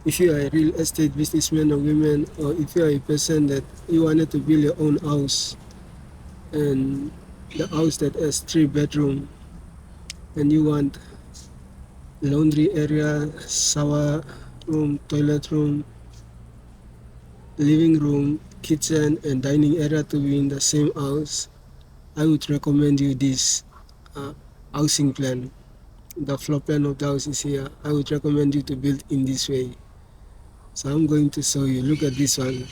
if you are a real estate businessman or woman, or if you are a person that you wanted to build your own house, and the house that has 3 bedroom, and you want laundry area, shower room, toilet room, living room, kitchen, and dining area to be in the same house, I would recommend you this uh, housing plan. The floor plan of the house is here. I would recommend you to build in this way. So I'm going to show you. Look at this one.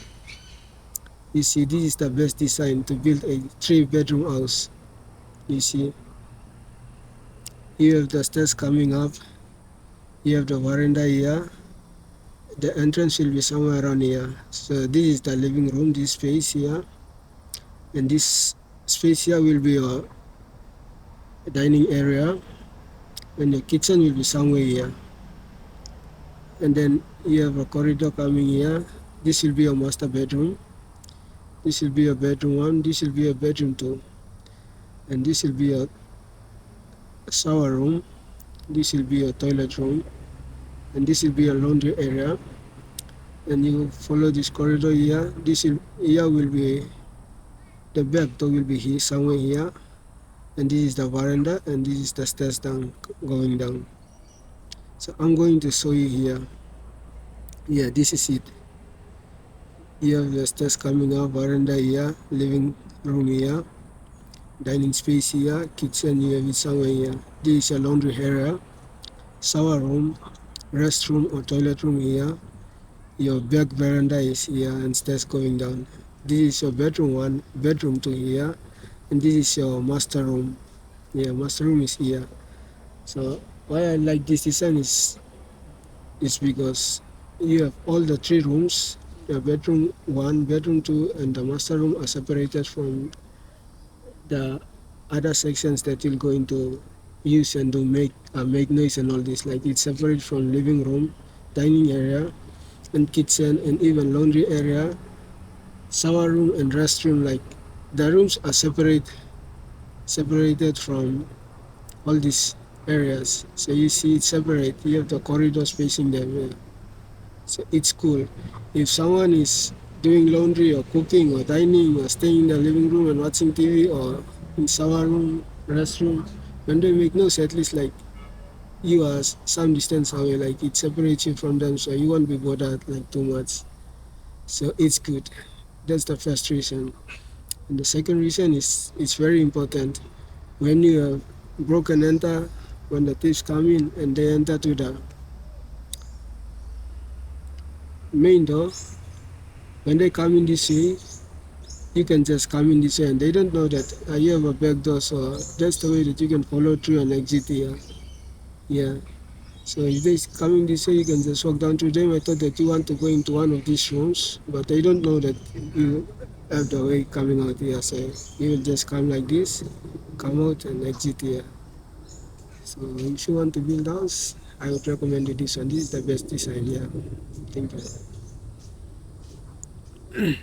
You see, this is the best design to build a 3 bedroom house. You see, you have the stairs coming up. You have the veranda here. The entrance will be somewhere around here. So this is the living room, this space here. And this space here will be your dining area. And the kitchen will be somewhere here. And then you have a corridor coming here. This will be your master bedroom. This will be a bedroom 1. This will be a bedroom 2. And this will be a shower room. This will be a toilet room. And this will be a laundry area. And you follow this corridor here. Here will be the back door will be here somewhere here. And this is the veranda, and this is the stairs down going down. So I'm going to show you here. Yeah, this is it. You have the stairs coming up, veranda here, living room here, dining space here, kitchen you have it somewhere here. This is a laundry area, shower room, restroom or toilet room here. Your back veranda is here and stairs going down. This is your bedroom 1, bedroom 2 here, and this is your master room. Yeah, master room is here. So why I like this design is because you have all the 3 rooms. The bedroom 1, bedroom 2, and the master room are separated from the other sections that you're going to use and to make noise and all this. Like it's separate from living room, dining area, and kitchen, and even laundry area, shower room, and restroom. Like the rooms are separated from all these areas. So you see it's separate. You have the corridor spacing them. Yeah. So it's cool. If someone is doing laundry or cooking or dining or staying in the living room and watching TV or in shower room, restroom, when they make noise, at least like you are some distance away, like it separates you from them, so you won't be bothered like too much. So it's good. That's the first reason. And the second reason is it's very important. When you have broken enter, when the thieves come in and they enter to the main door, when they come in this way, you can just come in this way and they don't know that you have a back door, so that's the way that you can follow through and exit here. Yeah. So if they coming this way, you can just walk down to them. I thought that you want to go into one of these rooms, but they don't know that you have the way coming out here. So you will just come like this, come out and exit here. So if you want to build a house, I would recommend you this one. This is the best design here. Thank you.